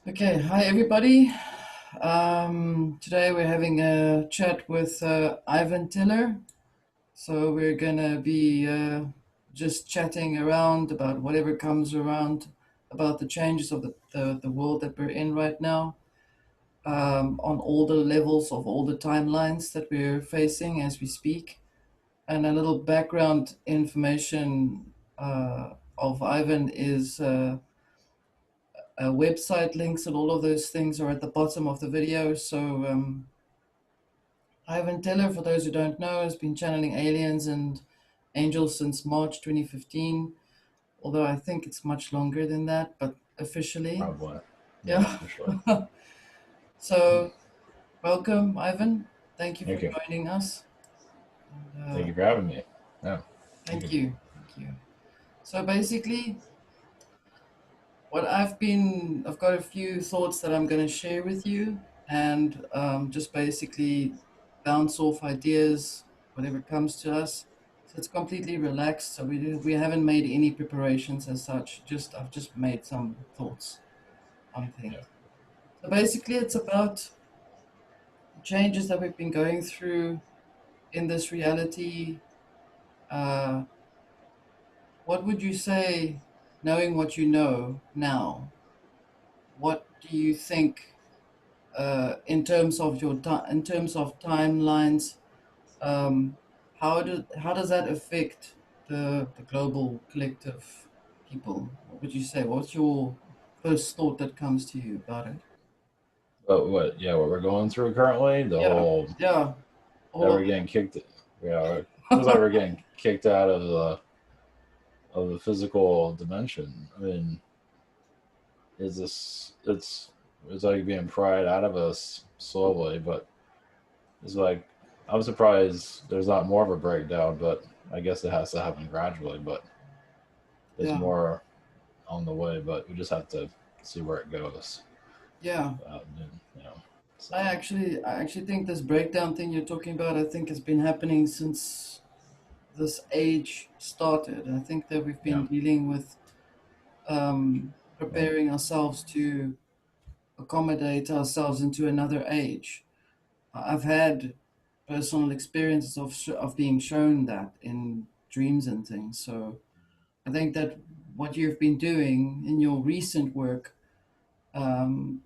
Okay, hi everybody. Today we're having a chat with Ivan Tiller. So we're gonna be just chatting around about whatever comes around about the changes of the world that we're in right now, on all the levels of all the timelines that we're facing as we speak. And a little background information of Ivan is website links and all of those things are at the bottom of the video. So Ivan Teller, for those who don't know, has been channeling aliens and angels since March 2015, although I think it's much longer than that, but officially. Probably. Yeah, Yeah. for sure. So welcome, Ivan. Thank you for Thank you. joining us. And, Thank you for having me. Yeah. Thank thank you. you. Thank you. So basically, I've got a few thoughts that I'm going to share with you, and just basically bounce off ideas, whatever comes to us. So it's completely relaxed. So we haven't made any preparations as such. Just I've just made some thoughts on Yeah. things. So basically, it's about changes that we've been going through in this reality. Uh, what would you say, knowing what you know now? What do you think? In terms of in terms of timelines, um, how does that affect the global collective people? What would you say? What's your first thought that comes to you about it? But what we're going through currently, the Yeah, whole yeah, that all we're getting kicked. Yeah, it feels like we're getting kicked out of the physical dimension. I mean, is this it's like being pried out of us slowly, but it's like I'm surprised there's not more of a breakdown, but I guess it has to happen gradually, but there's yeah, more on the way, but we just have to see where it goes. yeah. You know, so I actually think this breakdown thing you're talking about, I think has been happening since this age started. I think that we've yeah, been dealing with well, preparing ourselves to accommodate ourselves into another age. I've had personal experiences of being shown that in dreams and things. So I think that what you've been doing in your recent work um,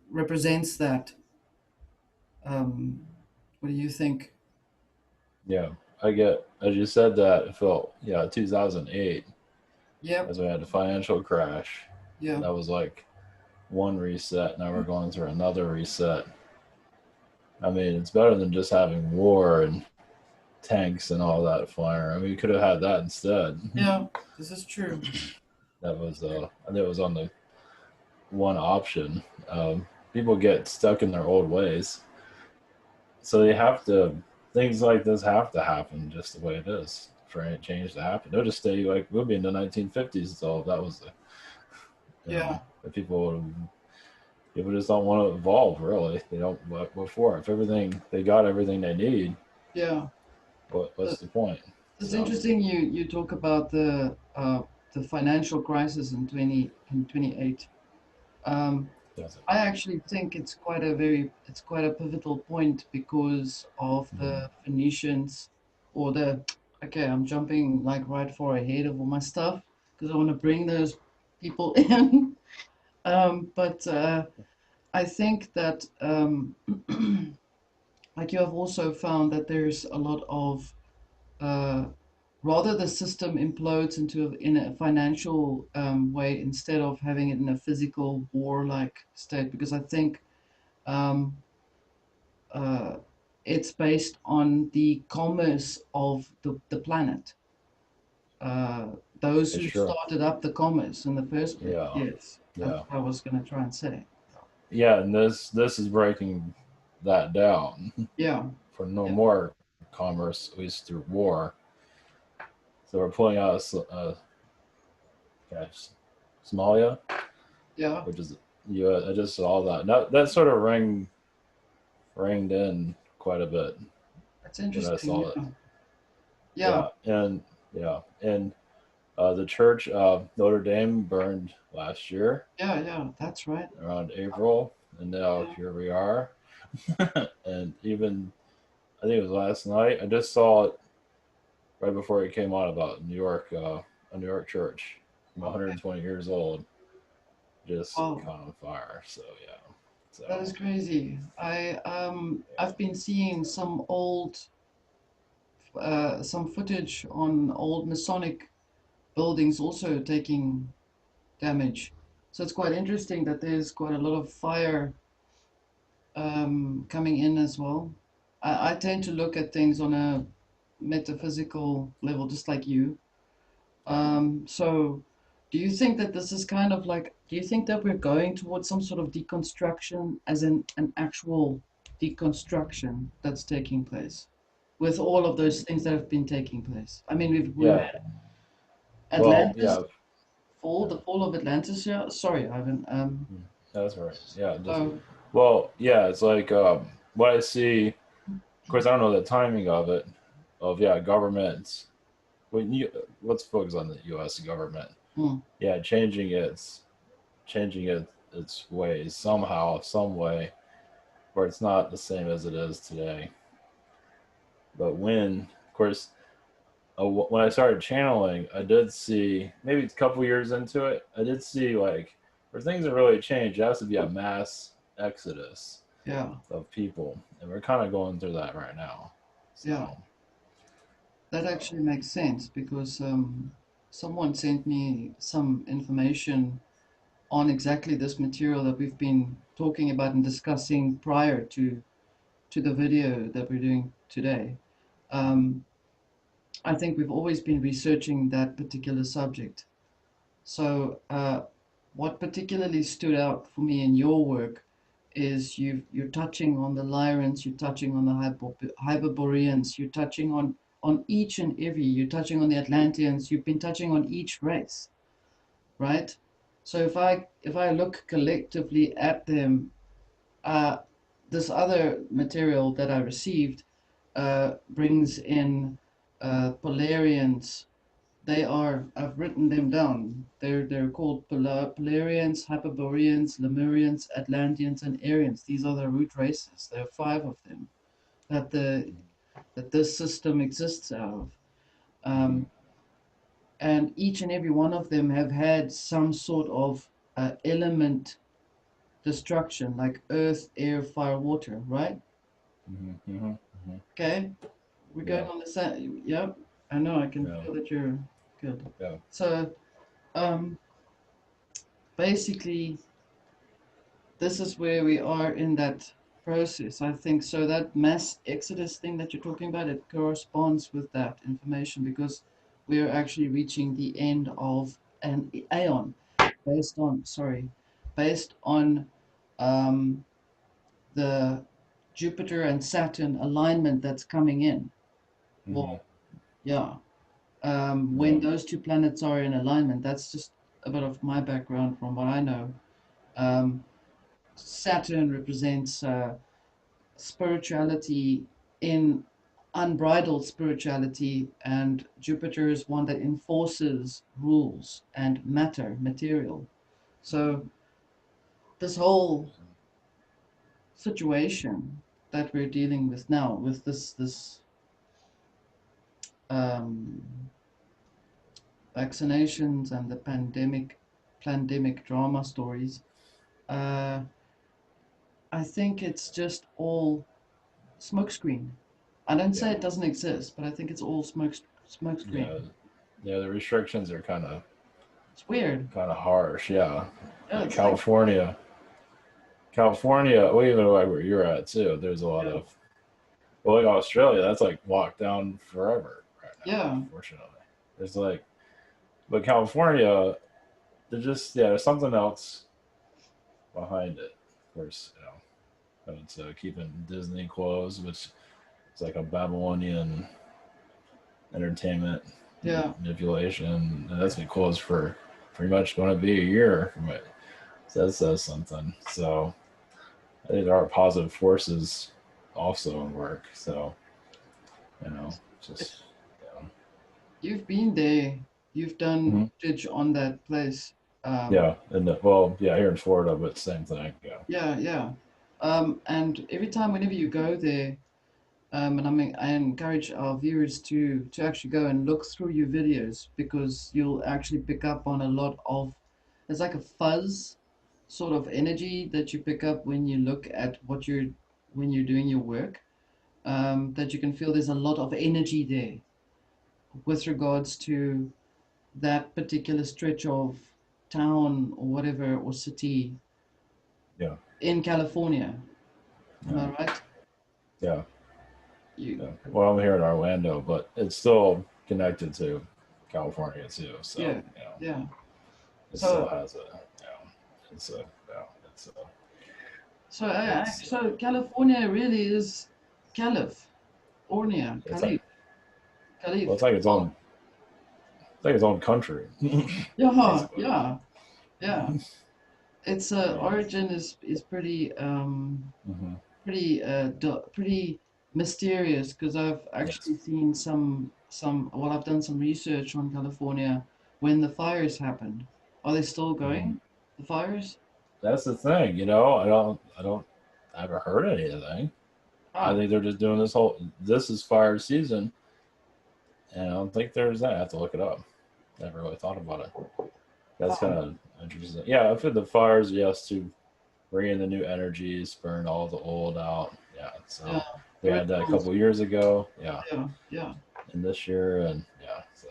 represents that. Um, what do you think? yeah. I get. I just said that it felt 2008 Yep. as we had the financial crash. Yeah. That was like one reset. Now we're going through another reset. I mean, it's better than just having war and tanks and all that fire. I mean, you could have had that instead. Yeah. This is true. That was I think it was on the one option. People get stuck in their old ways, so they have to. Things like this have to happen just the way it is for any change to happen. They'll just stay like we'll be in the 1950s. So that was the Yeah. the people just don't want to evolve. Really, they don't. What for? If everything they got everything they need, Yeah. what's the point? It's So interesting you talk about the financial crisis in 28. Um, that's it. I actually think it's quite a pivotal point because of Mm-hmm. the Phoenicians or the okay, I'm jumping like right far ahead of all my stuff because I want to bring those people in. But I think that like you have also found that there's a lot of uh, rather the system implodes in a financial way instead of having it in a physical war-like state because I think um, uh, it's based on the commerce of the planet. Uh, those It's who true. started up the commerce in the first place. Yeah, Yes, that's yeah, what I was going to try and say. yeah. And this is breaking that down Yeah, for no yeah, more commerce, at least through war. So we're pulling out gosh, Somalia, yeah. which is U.S. I just saw that. That sort of ranged in quite a bit That's when I interesting. saw it. Yeah, yeah, Yeah, and yeah, and The church, Notre Dame, burned last year Yeah, yeah, that's right. around April, and now Yeah. here we are. And even I think it was last night. I just saw it right before it came on about New York, a New York church, Okay. 120 years old, just Wow, caught on fire. So yeah, that is so crazy. I've been seeing some footage on old Masonic buildings also taking damage. So it's quite interesting that there's quite a lot of fire coming in as well. I tend to look at things on a metaphysical level, just like you. So, do you think that this is kind of like, do you think that we're going towards some sort of deconstruction, as in an actual deconstruction that's taking place with all of those things that have been taking place? I mean, we've yeah. had Well, Atlantis yeah, fall, the fall of Atlantis. Yeah, sorry, Ivan. that's right. Yeah, just So, well, yeah. It's like what I see. Of course, I don't know the timing of it. Of yeah, governments. When you let's focus on the U.S. government. hmm, Yeah, changing its ways somehow, some way, where it's not the same as it is today. But when, of course, when I started channeling, I did see maybe a couple years into it, I did see like where things have really changed. There has to be a mass exodus yeah, of people, and we're kind of going through that right now. yeah. So, That so actually makes sense because someone sent me some information on exactly this material that we've been talking about and discussing prior to the video that we're doing today. Um, I think we've always been researching that particular subject. So, what particularly stood out for me in your work is you're touching on the Lyrans, you're touching on the Hyperboreans, you're touching on each and every, you're touching on the Atlanteans, you've been touching on each race, right? So if I look collectively at them, uh, this other material that I received brings in Polarians. I've written them down. They're called Polarians, Hyperboreans, Lemurians, Atlanteans, and Aryans. These are the root races. There are five of them that the that this system exists out of. mhm. Um, and each and every one of them have had some sort of element destruction, like earth, air, fire, water, right? Okay, we're going Yeah, on the same. Yep, I know. I can yeah, feel that you're good. yeah, So, um, basically, this is where we are in that process. I think so. That mass exodus thing that you're talking about, it corresponds with that information because we are actually reaching the end of an aeon based on um, the Jupiter and Saturn alignment that's coming in. hmm Well, yeah. When yeah, those two planets are in alignment, that's just a bit of my background from what I know. Um, Saturn represents spirituality in unbridled spirituality, and Jupiter is one that enforces rules and material. So this whole situation that we're dealing with now, with this um, vaccinations and the pandemic drama stories, uh, I think it's just all smokescreen. I don't say yeah, it doesn't exist, but I think it's all smokescreen. yeah, yeah. The restrictions are It's weird. kind of harsh. Yeah, Yeah, like it's like California, well, even like where you're at too, there's a lot yeah, of, well, like Australia, that's like locked down forever right now, yeah, unfortunately. There's like, but California, there's something else behind it. Of course, it's keeping Disney closed, which is like a Babylonian entertainment yeah. manipulation. And that's been closed for pretty much going to be a year from it. So that says something. So I think there are positive forces also in work. So, just, You've been there. you've done Mhm. footage on that place. Yeah, and well, yeah, here in Florida, but same thing. Yeah. Yeah, yeah. And every time, whenever you go there, and I encourage our viewers to actually go and look through your videos because you'll actually pick up on a lot of, it's like a fuzz sort of energy that you pick up when you look at when you're doing your work. That you can feel there's a lot of energy there with regards to that particular stretch of town or whatever or city Yeah. in California. Am I Yeah. right? Yeah. You, Yeah. Well, I'm here in Orlando, but it's still connected to California too. So, yeah, you know, yeah. it still So, has a, you know, it's a, yeah, it's, so California really is Caliph, Ornia, it's like, Caliph, well, Caliph. Oh, it's like its own country, yeah, basically. yeah, yeah. Its Yeah. origin is pretty Hmm. pretty mysterious because I've Yes. actually seen well, I've done some research on California when the fires happened. Are they still Hmm. going? The fires? That's the thing, I haven't heard anything. I Ah, think they're just doing this is fire season, and I don't think there's that. I have to look it up. Never really thought about it. That's kind ah, of interesting. Yeah, for the fires, yes, to bring in the new energies, burn all the old out. Yeah, yeah. so we The had that a rituals. couple years ago. Yeah, Yeah, yeah. and this year, and yeah, so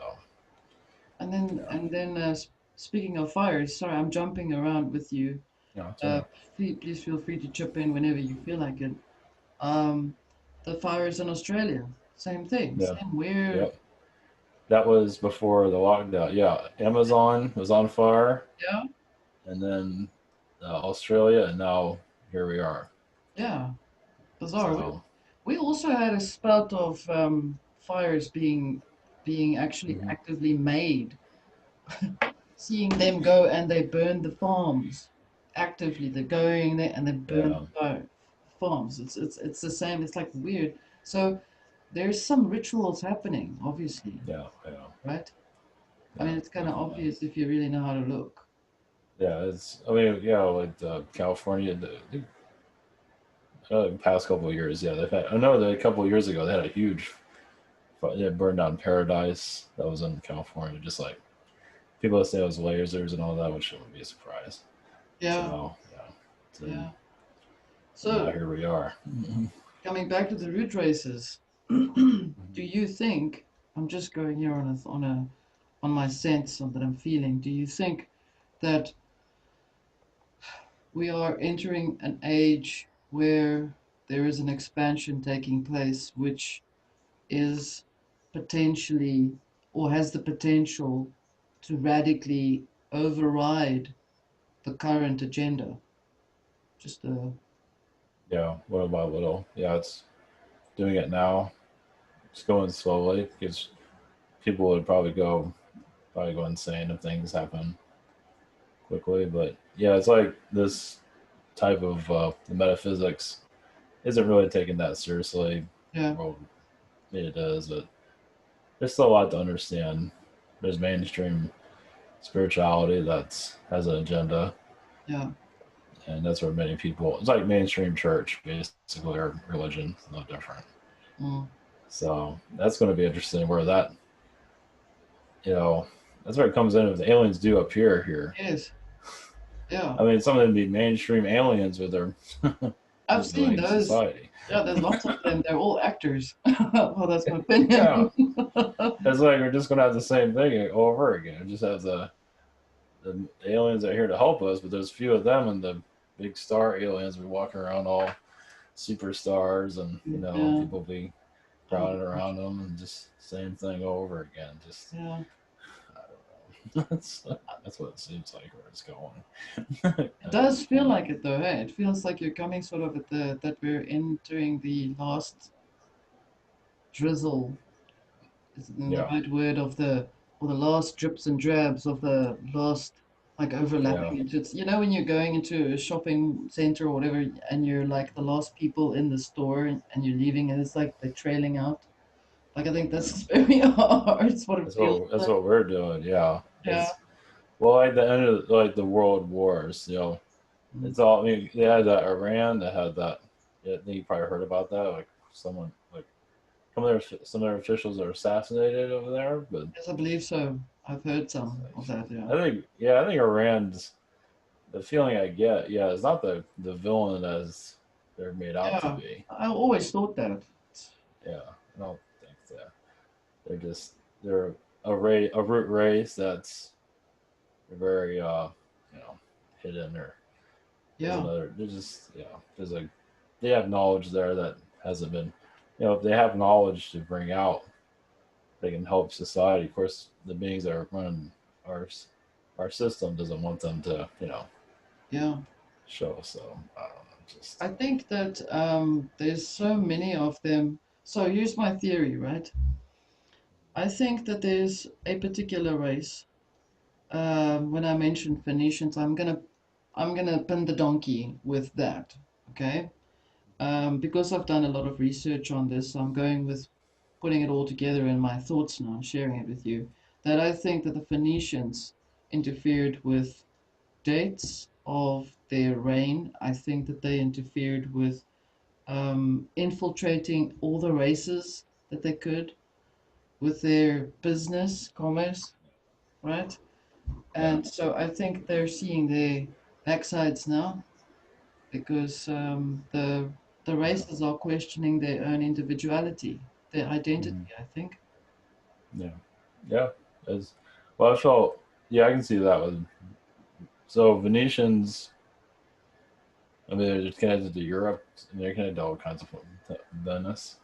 yeah, And then speaking of fires, sorry, I'm jumping around with you. yeah, it's Uh, okay. please feel free to chip in whenever you feel like it. Um, the fires in Australia, same thing, Yeah, same weird. yep. That was before the lockdown. Yeah, Amazon was on fire, Yeah, and then Australia, and now here we are. yeah, bizarre. So, We also had a spout of fires being actually mhm. actively made. Seeing them go and they burn the farms actively. They're going there and they burn Yeah, the farms. It's the same. It's like weird. So there's some rituals happening, obviously, yeah, yeah, right? I yeah, mean, it's kind of definitely. obvious if you really know how to look. Yeah, it's. I mean, yeah, like California, the past couple of years, yeah, they've had. I know that a couple of years ago they had a huge. They burned down Paradise that was in California. Just like people say it was lasers and all that, which wouldn't be a surprise. Yeah, So yeah, and yeah. now So here we are. Mhm. coming back to the root races, do you think I'm just going here on my sense of that I'm feeling? Do you think that we are entering an age where there is an expansion taking place, which is potentially or has the potential to radically override the current agenda? Just Yeah, little by little. Yeah, it's doing it now. It's going slowly because people would probably go insane if things happen quickly. But yeah, it's like this type of the metaphysics isn't really taken that seriously. yeah, Well, it is, but there's still a lot to understand. There's mainstream spirituality that's has an agenda, yeah, and that's where many people. It's like mainstream church, basically, or religion. It's no different. mm, So that's going to be interesting. Where that, you know, that's where it comes in. If the aliens do appear here, yes, yeah. I mean, some of them be mainstream aliens with their I've seen manipulating those. society. Yeah, there's lots of them. They're all actors. Well, that's my Yeah, opinion. it's like we're just going to have the same thing over again. It just has the aliens are here to help us, but there's few of them, and the big star aliens be walking around all superstars, and Yeah. people be Oh crowded gosh. around them, and just same thing over again. Just Yeah. I don't know. That's what it seems like where it's going It at this does feel point. like it though, hey? It feels like you're coming sort of at the that we're entering the last drizzle, is the Yeah, right word of the or the last drips and drabs of the last like yeah, overlapping into it's when you're going into a shopping center or whatever and you're like the last people in the store and you're leaving and it's like they're trailing out. Like I think that's where we are. It's what it feels That's like. what we're doing. Yeah, Yeah. it's well like the end of like the world wars. Mm. It's all. I mean, they had that Iran. They had that. Yeah, I think you probably heard about that. Like someone like some of their officials are assassinated over there. But Yes, I believe so. I've heard it's some like, of that. Yeah. I think Iran's the feeling I get. Yeah, it's not the villain as they're made out to Yeah. be. I always thought that. Yeah, I don't think that. They're just they're a root race that's very you know hidden or there's Yeah. another there's just there's a they have knowledge there that hasn't been if they have knowledge to bring out they can help society. Of course, the beings that are running our our system doesn't want them to Yeah. show. So I don't know, just I think that there's so many of them. So here's my theory, right? I think that there's a particular race. When I mention Phoenicians, I'm gonna pin the donkey with that. Okay. Because I've done a lot of research on this, I'm going with putting it all together in my thoughts now, sharing it with you. That I think that the Phoenicians interfered with dates of their reign. I think that they interfered with infiltrating all the races that they could with their business, commerce, right? yeah. And so I think they're seeing their backsides now because the Yeah. races are questioning their own individuality, their identity, Hmm. I think. Yeah. Yeah. As well, I felt I can see that with so Venetians. I mean, they're just connected to Europe, and they're connected to all kinds of Venice.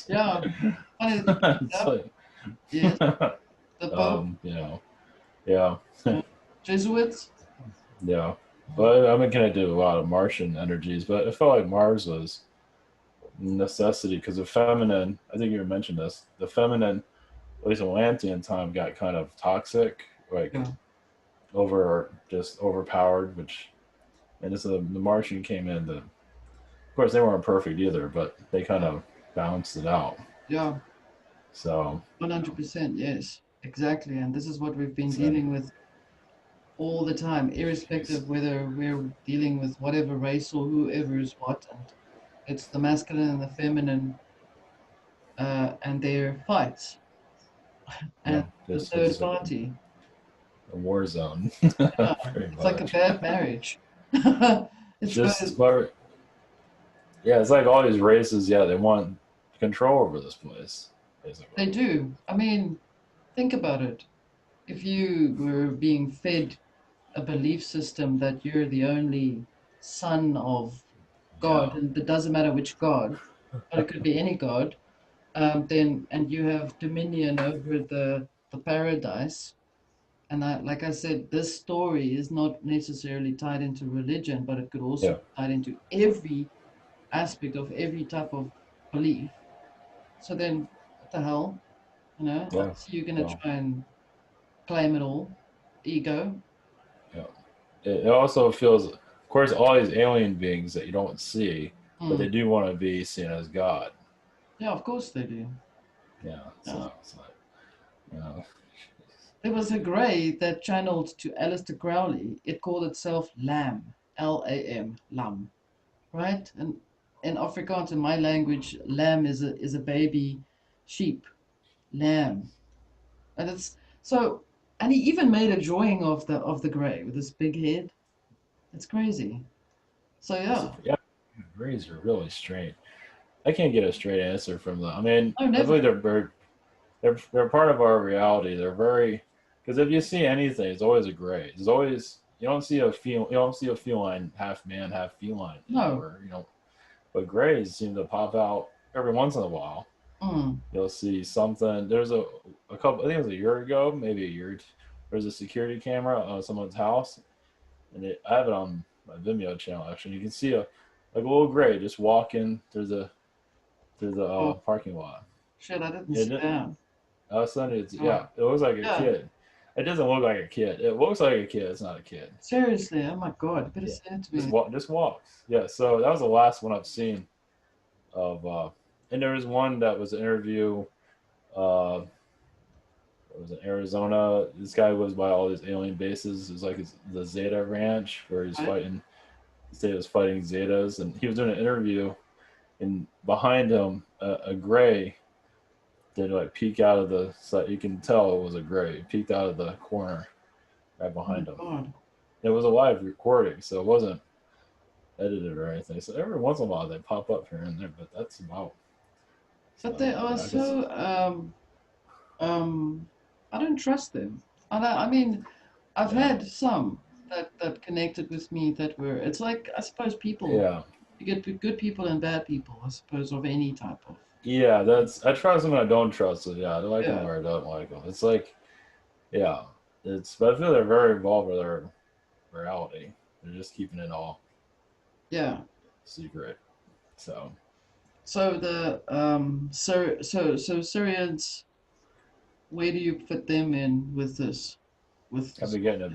Yeah. Funny that you bring it It's up. like, Yes. The Pope, yeah, uh, Jesuits. yeah. But I'm connected to a lot of Martian energies, but I felt like Mars was necessity because the feminine. I think you mentioned this. The feminine, at least in Atlantean time, got kind of toxic, like Yeah. just overpowered. Which and this the Martian came in. Of course, they weren't perfect either, but they kind of balanced it out. Yeah. So, you know, 100%. Yes. Exactly. And this is what we've been so dealing with all the time, irrespective whether we're dealing with whatever race or whoever is what. And it's the masculine and the feminine and their fights and the just third it's like party. a war zone, Yeah, pretty it's like a much. bad marriage. It's Just good. but yeah, it's like all these races. Yeah, they want control over this place, basically. They do. I mean, think about it. If you were being fed a belief system that you're the only son of God, Yeah, and it doesn't matter which God, but it could be any God, then and you have dominion over the paradise. And like I said, this story is not necessarily tied into religion, but it could also yeah, be tied into every aspect of every type of belief. So then, what the hell? yeah. Obviously you're going to So try and claim it all. Ego. yeah, it also feels, of course, all these alien beings that you don't see, but Mm. they do want to be seen as God. Yeah, of course they do. Yeah, Yeah. so it's like you know, There was a grey that channeled to Aleister Crowley. It called itself Lamb, Lam, Lam, right? And in Afrikaans, in my language, lamb is a baby sheep, lamb, and it's so. And he even made a drawing of the grey with this big head. It's crazy. So yeah, yeah, rays are really strange. I can't get a straight answer from them. I mean, oh I never. believe they're part of our reality. They're very because if you see anything, it's always a gray. There's always you don't see a feline half man half feline No. anywhere. But grays seem to pop out every once in a while. Mm. You'll see something. There's a couple. I think it was a year ago, maybe a year. There's a security camera on someone's house, and I have it on my Vimeo channel actually. You can see a little gray just walking through the Oh parking lot. shit! I didn't see It, that. Sunday, Oh it looks like a yeah. kid. It doesn't look like a kid. It looks like a kid. It's not a kid. Seriously, oh my god! You better Yeah, send it to me. just walks. Yeah. So that was the last one I've seen of and there was one that was an interview. Uh, it was in Arizona. This guy was by all these alien bases. It was like the Zeta Ranch where he's Right? fighting. He said he was fighting Zetas, and he was doing an interview, and behind him, a gray did like peek out of the. So you can tell it was a gray. It peeked out of the corner right Oh my behind him. God. It was a live recording, so it wasn't edited or anything. So every once in a while they pop up here and there, but that's about. But So they are yeah, I guess so, I don't trust them. I mean, I've yeah, had some that connected with me that were, it's like, I suppose people, yeah, you get good people and bad people, I suppose, of any type of. yeah. That's I trust them and I don't trust them. Yeah, I like them Yeah, or I don't like them. It's like yeah, it's but I feel they're very involved with their reality. They're just keeping it all yeah. secret. So So so Syrians, where do you fit them in with this? With I've this, been getting it.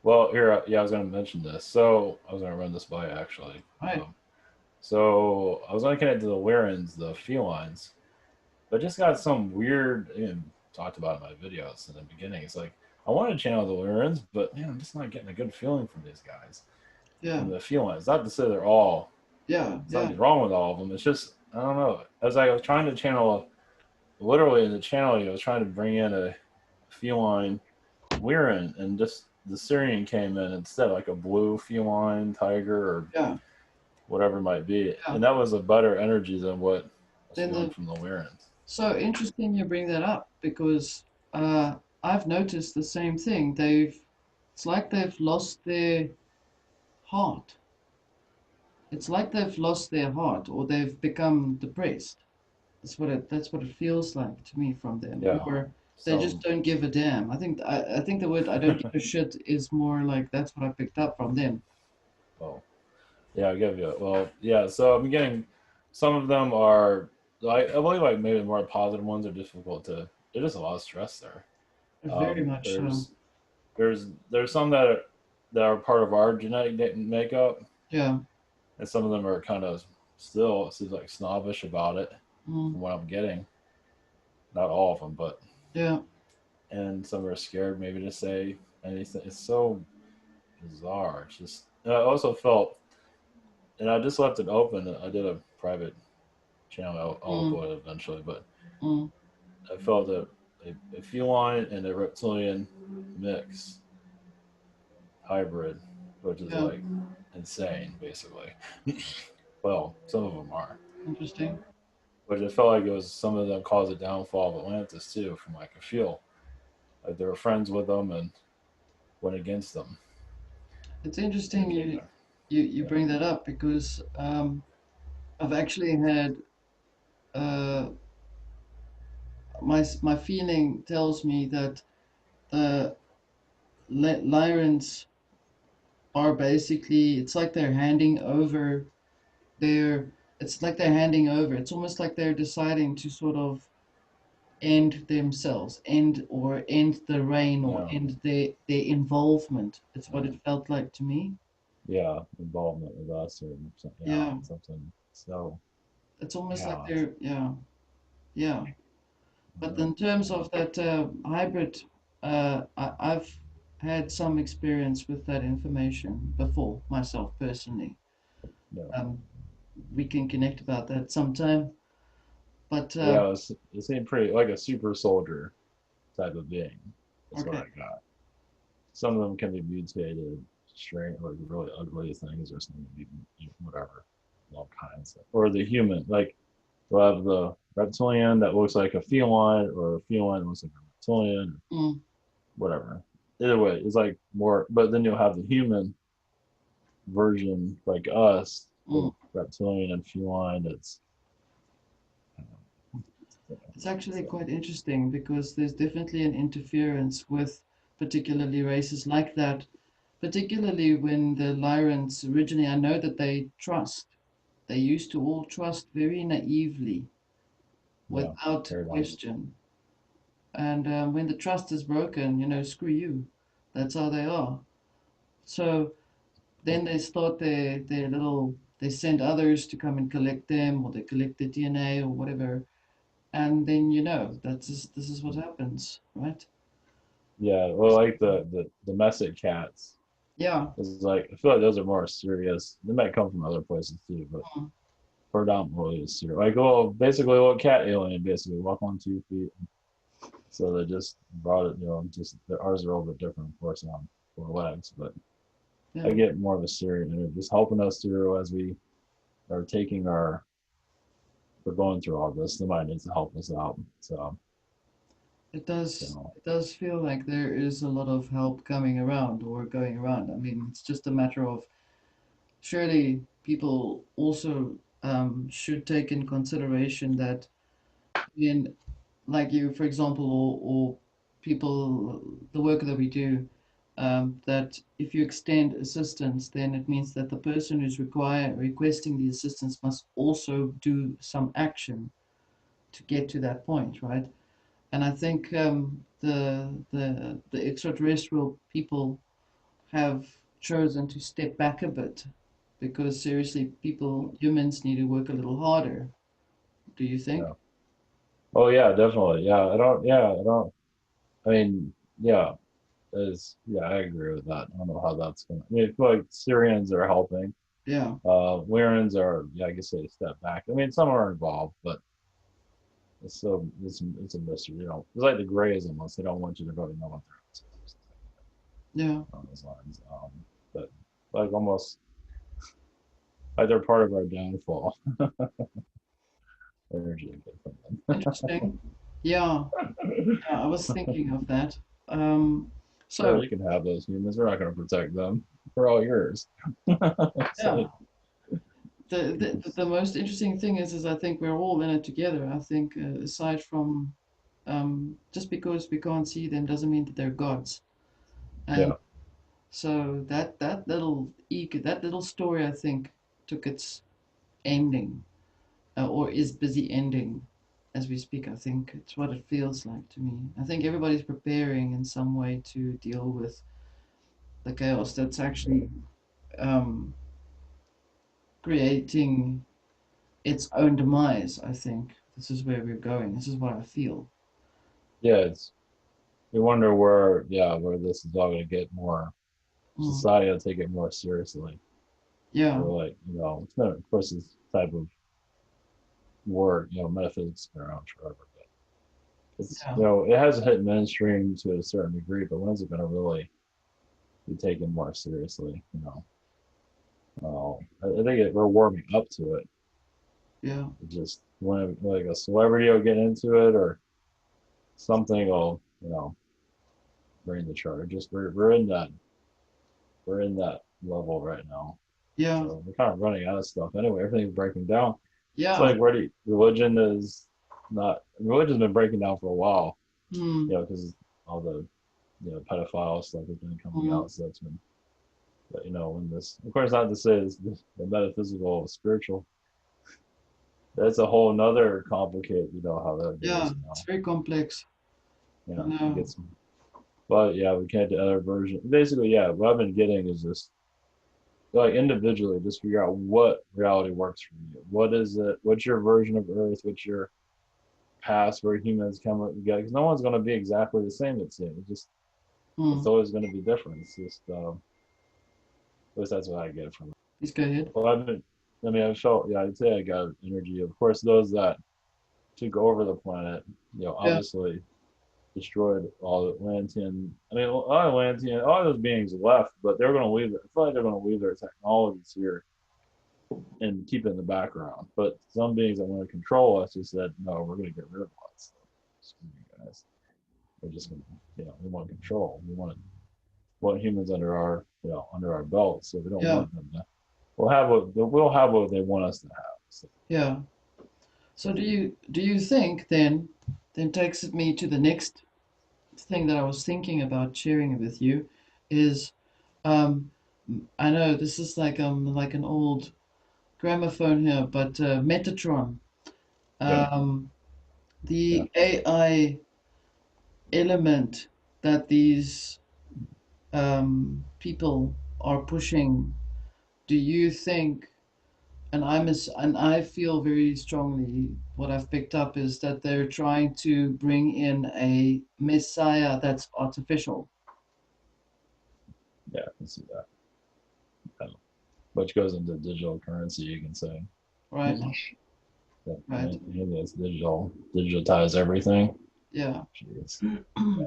Well, here, yeah, I was going to mention this. So I was going to run this by actually. right? So I was going to connect to the Warrens, the felines, but just got some weird. Talked about in my videos in the beginning. It's like I want to channel the Warrens, but man, I'm just not getting a good feeling from these guys, Yeah, from the felines. Not to say they're all yeah, yeah, something's wrong with all of them. It's just I don't know. As I was trying to channel, literally in the channeling, I was trying to bring in a feline Weirin, and just the Syrian came in instead, like a blue feline tiger or yeah, whatever it might be, yeah. and that was a better energy than what I was Then feeling the from the Weirins. So interesting you bring that up because I've noticed the same thing. It's like they've lost their heart. It's like they've lost their heart or they've become depressed. That's what it feels like to me from them. Yeah. Or they just So, don't give a damn. I think the word I don't give a shit is more like that's what I picked up from them. well, yeah, I give you. Well, yeah. So I'm getting some of them are like I believe like maybe more positive ones are difficult to. There's just a lot of stress there. Very much so. There's some that are part of our genetic makeup, Yeah. and some of them are kind of still it seems like snobbish about it Mm, from what I'm getting. Not all of them, but yeah. and some are scared maybe to say anything. It's so bizarre. It's just and I also felt, and I just left it open. I did a private channel. I'll Mm, upload it eventually, but mm, I felt that a feline and a reptilian mix hybrid, which is yeah. like insane, basically. Well, some of them are. Interesting. But it felt like it was some of them caused the downfall of Atlantis too, from like a feel. Like they were friends with them and went against them. It's And interesting it came back. you Yeah. bring that up because I've actually had uh, my feeling tells me that the Lyrans are basically it's like they're handing over their it's like they're handing over. It's almost like they're deciding to sort of end themselves, end the reign or Yeah. end their involvement. It's what Yeah. it felt like to me. Yeah, involvement with us or something. Yeah, Yeah, something. So it's almost like yeah, they're yeah. But no, in terms of that hybrid, I've had some experience with that information before myself personally. no. Um, we can connect about that sometime. But Yeah, it seemed pretty like a super soldier type of being. That's what okay, I got. Some of them can be mutated, strange, or really ugly things, or some can be whatever, all kinds. Or the human, like we'll have the reptilian that looks like a feline, or a feline that looks like a reptilian, or mm, whatever. Either way, it's like more. But then you'll have the human version, like us, mm. of reptilian and feline. It's It's actually so quite interesting because there's definitely an interference with particularly races like that. Particularly when the Lyrans originally, I know that they trust. They used to all trust very naively, yeah, without paradigm. question. And when the trust is broken, screw you. That's how they are. So then they start their little they send others to come and collect them, or they collect the DNA or whatever, and then this is what happens, right? Yeah, well, like the domestic cats. Yeah. It's like I feel like those are more serious. They might come from other places too, but Mm. predominantly it's serious. Like, well, basically, what cat alien basically walk on 2 feet. So they just brought it, just ours are a little bit different, of course, on 4 legs, but I Yeah. get more of a Syrian and just helping us through as we are we're going through all this. Somebody needs to help us out. So, It does you it does feel like there is a lot of help coming around or going around. I mean, it's just a matter of surely people also should take in consideration that in like you, for example, or people, the work that we do, that if you extend assistance, then it means that the person who's requesting the assistance must also do some action to get to that point, right? And I think the extraterrestrial people have chosen to step back a bit because seriously, humans need to work a little harder. Do you think? know. Oh yeah, definitely. Yeah, I don't. Yeah, I don't. I mean, yeah, yeah, I agree with that. I don't know how that's gonna. I mean, I feel like Syrians are helping. Yeah. Lyrans are, yeah, I guess they step back. I mean, some are involved, but it's a mystery. It's like the Greys almost. They don't want you to really know what they're up to Yeah. on those lines. But like almost like they're part of our downfall. Energy I get from Interesting. Yeah. them. Yeah. I was thinking of that. Um, Yeah, so you can have those humans. We're not going to protect them. They're all yours. It's yeah, like, the most interesting thing is I think we're all in it together. I think aside from just because we can't see them doesn't mean that they're gods. And yeah, so that little story I think took its ending or is busy ending as we speak. I think it's what it feels like to me. I think everybody's preparing in some way to deal with the chaos that's actually um, creating its own demise. I think this is where we're going. This is what I feel. yeah. You wonder where this is all going to get more. Mm. Society will take it more seriously. Yeah, Or like, it's been, of course, this type of work, metaphysics has been around forever, but yeah, it has hit mainstream to a certain degree, but when's it going to really be taken more seriously? I think we're warming up to it. yeah, Just when like a celebrity will get into it or something will, bring the charge. Just we're in that level right now. yeah, So we're kind of running out of stuff anyway. Everything's breaking down. It's yeah. like religion's been breaking down for a while, Mm, because all the pedophile stuff has been coming mm, out. So that's been, but when this, of course, not to say this, the metaphysical, spiritual, that's a whole nother complicated. You know how that yeah, goes. it's very complex. I You know. get some, but yeah, we can't do other version. Basically, yeah, what I've been getting is just like individually, just figure out what reality works for you. What is it? What's your version of Earth? What's your past where humans come together? Because no one's going to be exactly the same. It's Mm, always going to be different. It's just, at least that's what I get from it. please go ahead. Well, I mean, I felt, yeah, I'd say I got energy. Of course, those that took over the planet, Yeah. obviously destroyed all the Atlantean. I mean, all those beings left, but they're going to leave. I feel like they're going to leave their technologies here and keep it in the background. But some beings that want to control us just said, no, we're going to get rid of all that stuff. Screw you guys. We're just going to, we want control. We want humans under our belt. So we don't Yeah. want them to. We'll have what they want us to have. So, Yeah. So do you think then takes me to the next thing that I was thinking about sharing with you is um I know this is like an old gramophone here, but Metatron, yeah, um, yeah. the AI element that these people are pushing, do you think? And I feel very strongly what I've picked up is that they're trying to bring in a messiah that's artificial, Yeah, I can see that. Yeah. Which goes into digital currency, you can say. right? Yeah, Right. it's digitize everything. Yeah. Jeez. Yeah.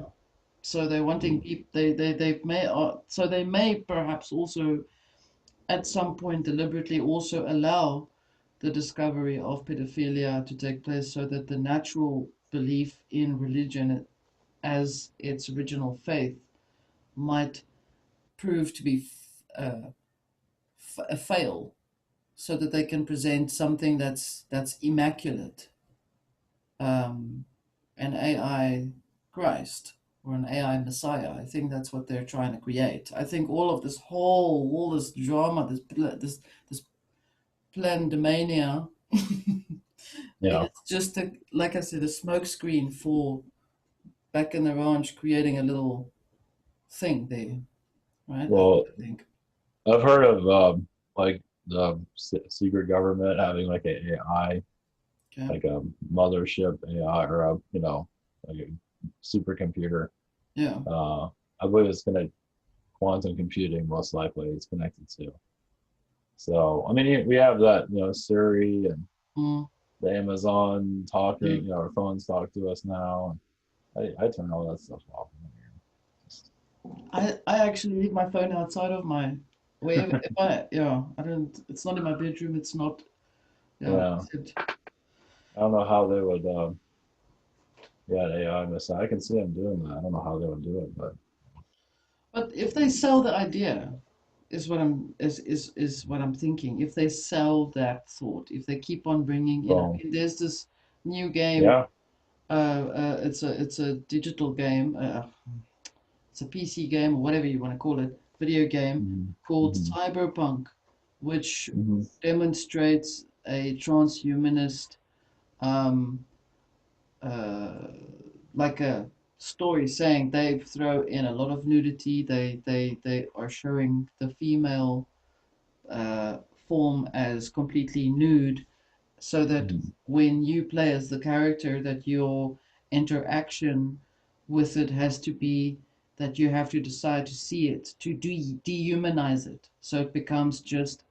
So they're wanting people. They may. So they may perhaps also at some point deliberately also allow the discovery of pedophilia to take place, so that the natural belief in religion as its original faith might prove to be a fail, so that they can present something that's immaculate, um, an AI Christ or an AI Messiah. I think that's what they're trying to create. I think all this drama, this pandemania, Yeah. it's just like I said, a smokescreen for back in the ranch creating a little thing there, right? That's Well, what I think. I've heard of like the secret government having like a AI, Okay. like a mothership AI, or a like a supercomputer. Yeah. Uh, I believe it's gonna quantum computing most likely it's connected to. So I mean, we have that, Siri and Mm. the Amazon talking, Mm. our phones talk to us now. And I turn all that stuff off. Just, I actually leave my phone outside of my wherever if I yeah, I don't it's not in my bedroom, it's not yeah, yeah, I don't know how they would. Yeah, AI missile. I can see them doing that. I don't know how they would do it, but but if they sell the idea is what I'm thinking. If they sell that thought, if they keep on bringing in, I well, mean, there's this new game. yeah. It's a digital game. It's a PC game or whatever you want to call it, video game Hmm. called Hmm. Cyberpunk, which Hmm. demonstrates a transhumanist, um, uh, like a story saying they throw in a lot of nudity. They are showing the female uh, form as completely nude, so that Hmm. when you play as the character, that your interaction with it has to be that you have to decide to see it, to dehumanize it, so it becomes just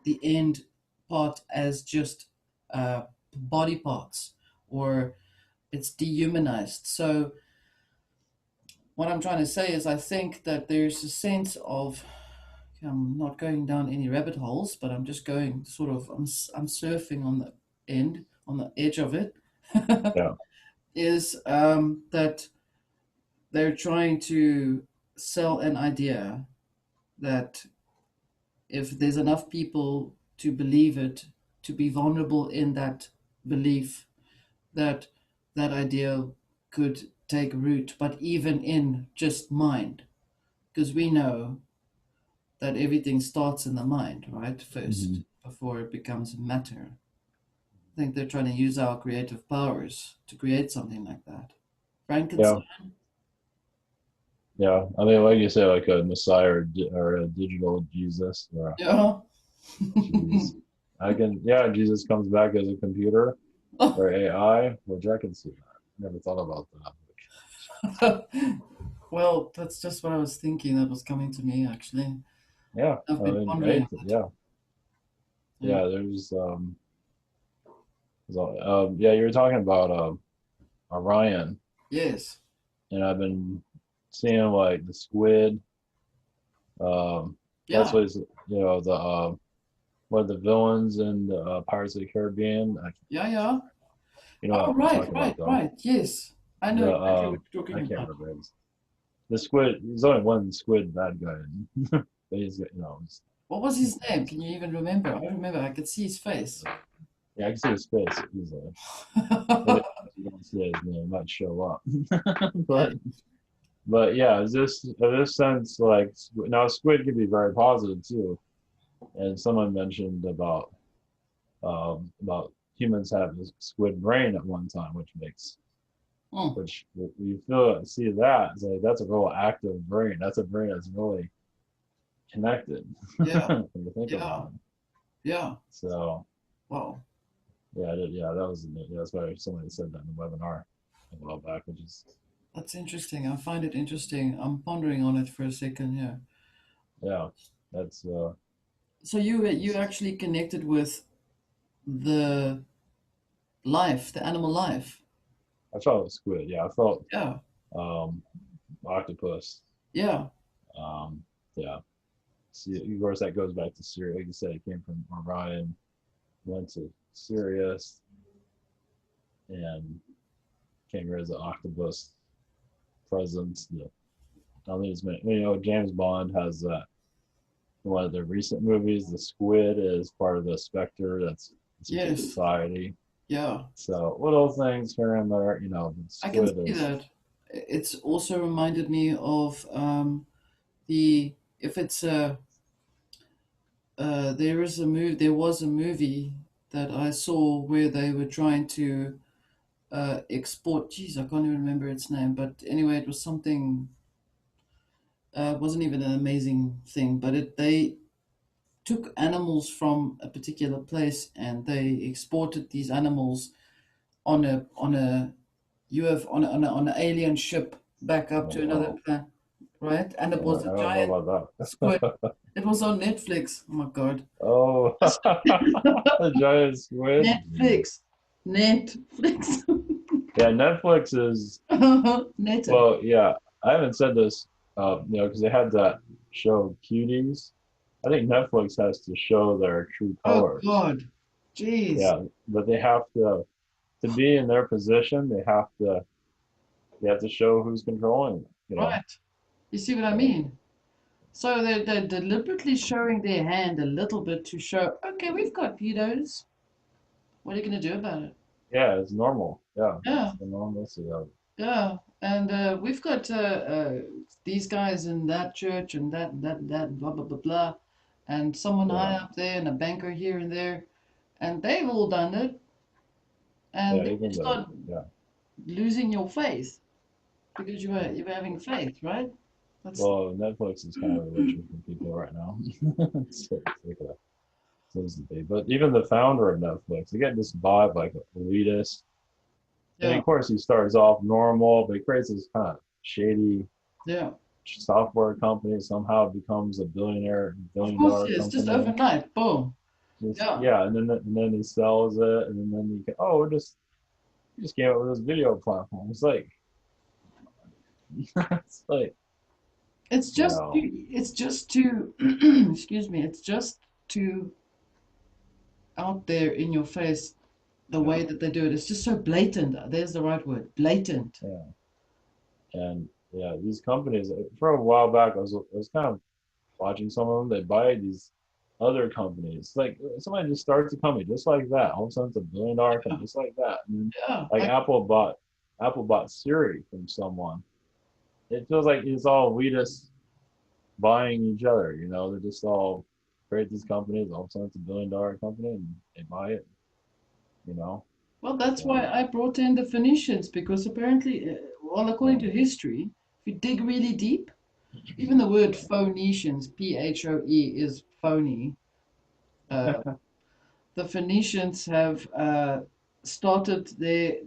the end part as just uh, body parts, or it's dehumanized. So what I'm trying to say is I think that there's a sense of, I'm not going down any rabbit holes, but I'm just going sort of, I'm surfing on the on the edge of it, Yeah. is that they're trying to sell an idea that if there's enough people to believe it, to be vulnerable in that belief, that that idea could take root, but even in just mind, because we know that everything starts in the mind, right? First, Hmm. before it becomes matter. I think they're trying to use our creative powers to create something like that. Yeah. Frankenstein. Yeah. I mean, like you say, like a Messiah or a digital Jesus or Yeah. jeez. I can, yeah, Jesus comes back as a computer or AI, which I can see that. Never thought about that. Well, that's just what I was thinking. That was coming to me actually. Yeah. I've I been mean, pondering on right. it. Yeah. Yeah. Yeah. Yeah, you were talking about Orion, Yes. and I've been seeing like the squid. Um, that's Yeah. what is, the one of the villains in the Pirates of the Caribbean. Yeah. Yeah. You know, Oh, I'm right. talking about Right. them. Right. Yes. I know The exactly what you're I talking can't about. remember it. The squid. There's only one squid bad guy, but he's What was his name? Can you even remember? I remember. I could see his face. yeah, I can see his face. Maybe if you don't see his name, it might show up. Okay. But yeah, is this sense like now squid can be very positive too. And someone mentioned about humans having a squid brain at one time, Hmm. which you feel see that it's like that's a real active brain. That's a brain that's really connected. Yeah. When you think Yeah. about it. Yeah. So Wow. yeah, I did, yeah, that was yeah, that's why somebody said that in the webinar a while back, which is That's interesting. I find it interesting. I'm pondering on it for a second. Yeah. yeah, that's So you it's, actually connected with the life, the animal life. I felt squid. Yeah, I felt Yeah. um, octopus. Yeah. Um, yeah. See, of course, that goes back to Syria. Like you said, it came from Orion, went to Sirius, and came here as an octopus presence. The, I think it's James Bond has one of the recent movies. The squid is part of the Spectre. That's a secret Yes. society. Yeah. So little things here and there. The I can squid see is that. It's also reminded me of the if it's a there is a move there was a movie that I saw where they were trying to export. Geez, I can't even remember its name, but anyway, it was something. It wasn't even an amazing thing, but they took animals from a particular place and they exported these animals on a UF on an alien ship back up oh to another wow. planet, right? And it was a I don't know giant about squid. that. It was on Netflix. Oh my God. Oh, the giant squid. Netflix. Netflix. Yeah, Netflix is Netta. well. Yeah, I haven't said this, because they had that show Cuties. I think Netflix has to show their true Oh colors. God. Jeez. Yeah, but they have to be in their position. They have to show who's controlling them. Right. You see what I So mean? So they're deliberately showing their hand a little bit to show, okay, we've got pedos. What are you going to do about it? yeah, it's normal. Yeah, Yeah, it's the normalcy of it. yeah. And we've got these guys in that church and that, blah, blah, blah, blah. And someone high Yeah, up there and a banker here and there. And they've all done it. And yeah, then even you the start yeah. losing your faith because you were having faith, right? That's Well, Netflix is kind of a religion for people right now. So it's like a seems to be. But even the founder of Netflix, you get this vibe like elitist. I mean, yeah, of course, he starts off normal, but he creates this kind of shady yeah. software company. Somehow becomes a billionaire, Of billion course, dollar yes, just company. overnight, boom. Just Yeah. yeah, and then he sells it, and then you can we just came up with this video platform. It's like it's like It's you just know it's just too excuse me, it's just too out there in your face the yeah, way that they do it. It's just so blatant. There's the right word, blatant. yeah, and yeah, these companies for a while back, I was kind of watching some of them. They buy these other companies. Like somebody just starts a company just like that. All of a sudden, it's a billion-dollar Yeah, company just like that. And then, yeah, like Apple bought Siri from someone. It feels like it's all we just buying each other. They're just all create these companies. All of a sudden, it's a billion-dollar company, and they buy it. You know, well, that's why so I brought in the Phoenicians because apparently, well, according yeah, to history, if you dig really deep, even the word Phoenicians, Phoe, is phony. Uh, the Phoenicians have started they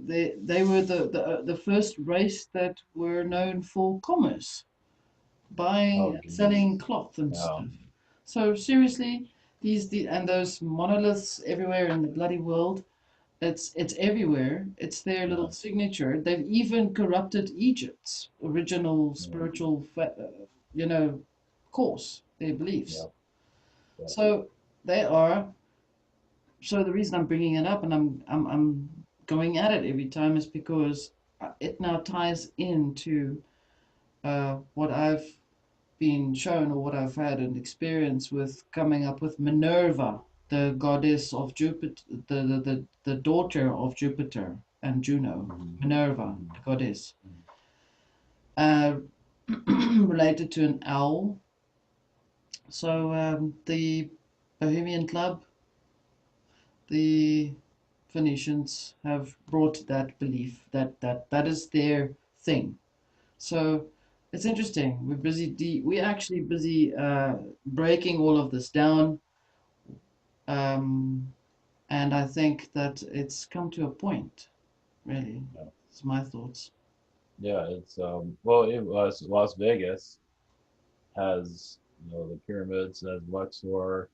were the first race that were known for commerce, buying oh and geez, selling cloth and yeah, stuff. So seriously, and those monoliths everywhere in the bloody world, it's everywhere. It's their yeah, little signature. They've even corrupted Egypt's original yeah, spiritual, you know, course, their beliefs. yeah, yeah, So they are so the reason I'm bringing it up and I'm going at it every time is because it now ties into what I've been shown or what I've had an experience with coming up with Minerva, the goddess of Jupiter, the daughter of Jupiter and Juno, mm-hmm, Minerva, mm-hmm, the goddess, mm-hmm. uh, related to an owl. So the Bohemian Club, the Phoenicians have brought that belief that is their thing. So it's interesting. We're busy. We're actually busy breaking all of this down. Um, and I think that it's come to a point, really. Yeah, It's my thoughts. yeah. It's well, it was Las Vegas has the pyramids, has Luxor,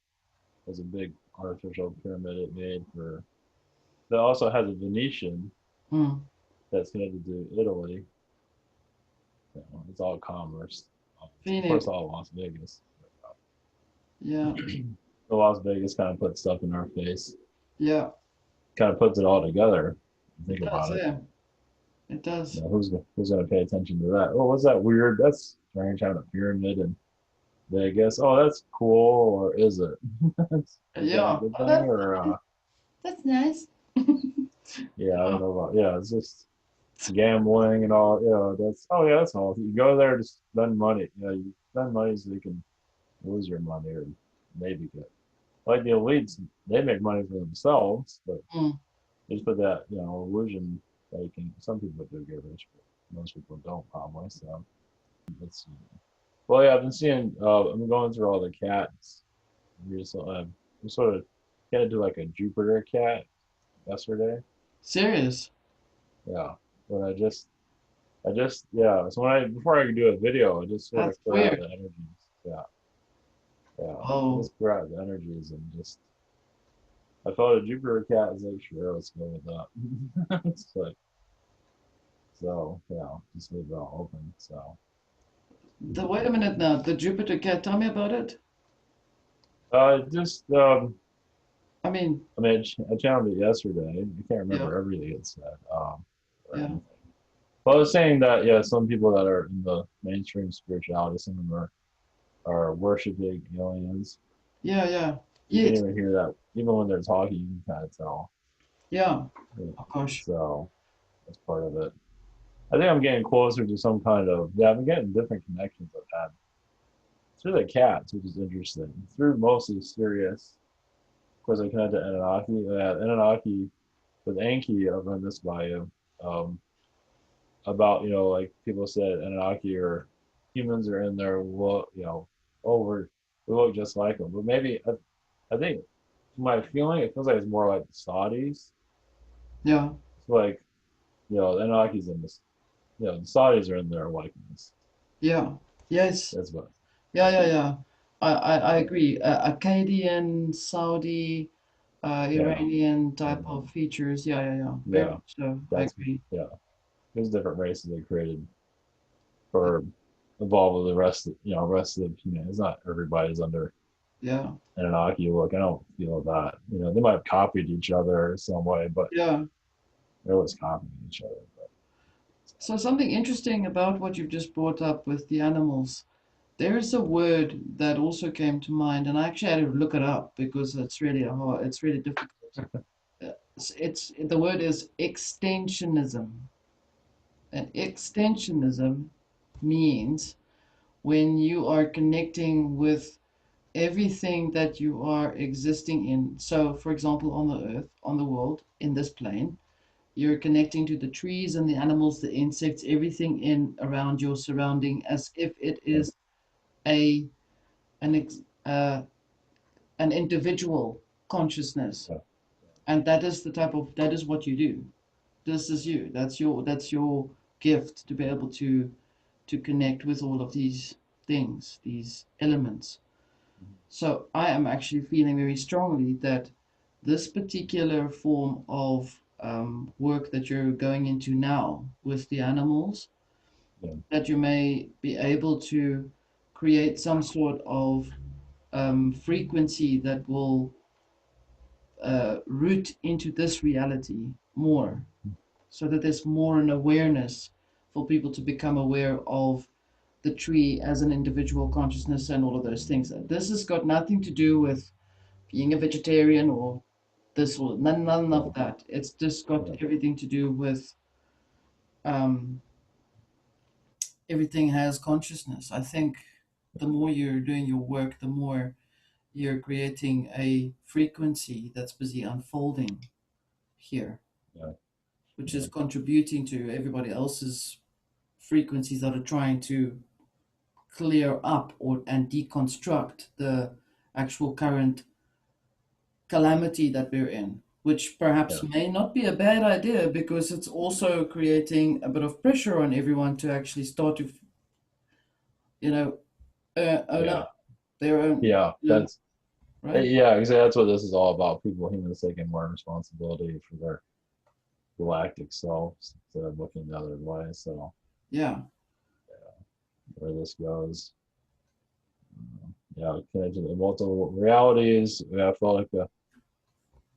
has a big artificial pyramid it made for. That also has a Venetian Mm. that's connected to Italy. It's all commerce. Of course, Phoenix, all Las Vegas. yeah, The Las Vegas kind of puts stuff in our face, yeah, kind of puts it all together. it Think does, about it. yeah, it does. Who's going to pay attention to that? Oh, what's that weird? That's strange having a pyramid in Vegas. Oh, that's cool, or is it? Is that a Yeah, good oh, thing, or that's nice. yeah, I Yeah, don't know about. Yeah, it's just gambling and all. That's yeah, that's all. You go there to spend money. You spend money so you can lose your money or maybe get like the elites. They make money for themselves, but mm, they just put that illusion that you can. Some people do get rich, but most people don't probably. So it's well, yeah. I've been seeing. I'm going through all the cats recently. I'm sort of headed to like a Jupiter cat yesterday. serious. Yeah, but yeah. So before I could do a video, I just sort of That's grab weird. the energies. Yeah, yeah. I Oh, just grab the energies and just I felt a Jupiter cat. I was like, sure, let's go with that. It's like so, just leave it all open. So, wait a minute now. The Jupiter cat, tell me about it. just I mean, I mean, I channeled it yesterday. I can't yeah, remember everything it said, or yeah, anything. But I was saying that yeah, some people that are in the mainstream spirituality, some of them are worshiping aliens. yeah, yeah. You can Yes, even hear that even when they're talking, you can kind of tell. yeah. Yeah. Oh gosh. So that's part of it. I think I'm getting closer to some kind of yeah. I'm getting different connections I've had through the cats, which is interesting. Through mostly Sirius, of course, I connected to Anunnaki. Anunnaki with Anki, I've run this by you um, about like people said Anunnaki or humans are in there. Well, over we look just like them, but maybe I think my feeling it feels like it's more like the Saudis. Yeah, It's like the Anunnaki's in this. The Saudis are in there likeness. yeah. Yes. That's what. Yeah, yeah, yeah. I agree. Akkadian, Saudi, Yeah, Iranian type yeah, of features. Yeah, yeah, yeah. Very yeah. much so. I That's agree. yeah. There's different races they created for evolve with the rest of the humanity. It's not everybody's under Yeah, Anunnaki look. I don't feel that. They might have copied each other some way, but yeah. they're always copying each other. But, So something interesting about what you've just brought up with the animals. There is a word that also came to mind, and I actually had to look it up because it's really difficult. The word is extensionism. And extensionism means when you are connecting with everything that you are existing in. So, for example, on the earth, on the world, in this plane, you're connecting to the trees and the animals, the insects, everything in around your surrounding as if it yeah, is a an an individual consciousness. yeah, And that is what you do. This is you. That's your gift to be able to connect with all of these things, these elements. So I am actually feeling very strongly that this particular form of work that you're going into now with the animals, yeah, that you may be able to create some sort of frequency that will root into this reality more, so that there's more an awareness for people to become aware of the tree as an individual consciousness and all of those things. This has got nothing to do with being a vegetarian or this or none yeah, of that. It's just got yeah, everything to do with um, everything has consciousness. I think the more you're doing your work, the more you're creating a frequency that's busy unfolding here, yeah, which yeah, is contributing to everybody else's frequencies that are trying to clear up or and deconstruct the actual calamity that we're in, which perhaps Yeah. may not be a bad idea because it's also creating a bit of pressure on everyone to actually start to, own Yeah. up their own, Yeah. you know, right? Yeah, exactly. That's what this is all about. People, humans taking more responsibility for their galactic selves instead of looking the other way. So Yeah, where this goes, yeah, connected to multiple realities. Yeah, I feel like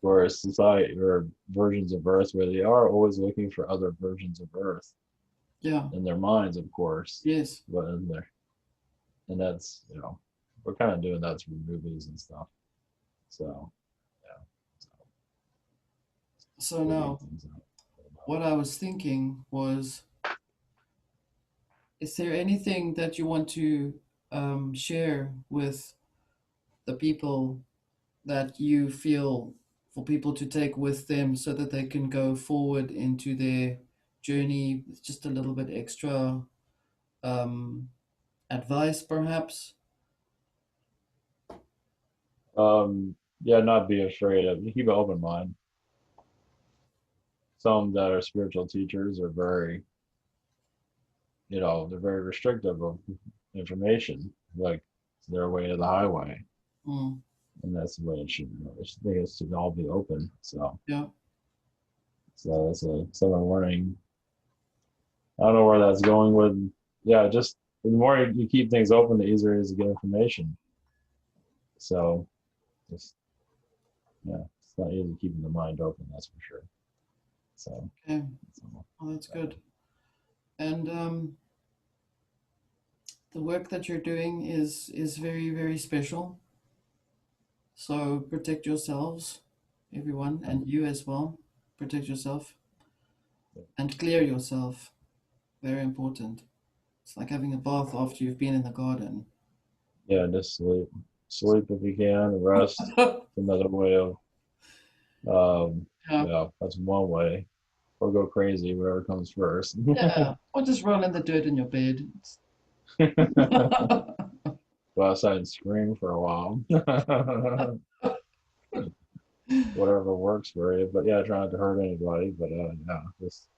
for a society or versions of Earth where they are always looking for other versions of Earth yeah, in their minds, of course, yes. but in there, and that's we're kind of doing that through movies and stuff. So yeah, so So figuring now, things out. what I was thinking was, is there anything that you want to share with the people that you feel for people to take with them so that they can go forward into their journey with just a little bit extra um, advice, perhaps? Yeah, not be afraid of. You keep an open mind. Some that are spiritual teachers are very, they're very restrictive of information. Like it's their way to the highway, Mm, and that's the way it should. I think it should all be open. yeah, So that's a summer warning. I don't know where that's going with. Yeah, just the more you keep things open, the easier it is to get information. So just yeah, it's not easy keeping the mind open. That's for sure. So, okay. so Well, that's good. And the work that you're doing is very, very special. So protect yourselves, everyone, and you as well. Protect yourself and clear yourself. Very important. It's like having a bath after you've been in the garden. yeah, just sleep if you can, rest. Another way of Yeah, yeah, that's one way. Or go crazy, whatever comes first. yeah. Or just roll in the dirt in your bed. Go outside and scream for a while. Whatever works for you. But yeah, try not to hurt anybody. But yeah, just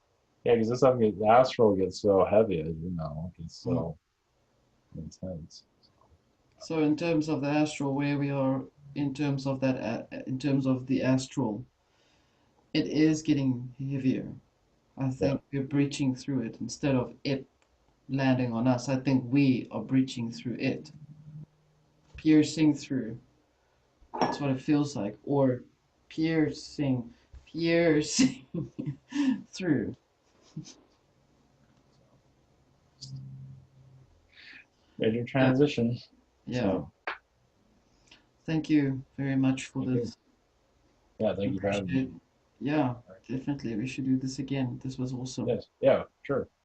yeah, because this stuff the astral gets so heavy, as you know, it's Mm. so intense. So in terms of the astral, where we are in terms of that, in terms of the astral, it is getting heavier. I Yeah, think we're breaching through it instead of it landing on us. I think we are breaching through it, piercing through. That's what it feels like, or piercing, piercing through. major Uh, transition. yeah. So Thank you very much for thank you. this. Yeah, thank you for having me. Appreciate. Yeah, definitely. We should do this again. This was awesome. Yes, yeah, sure.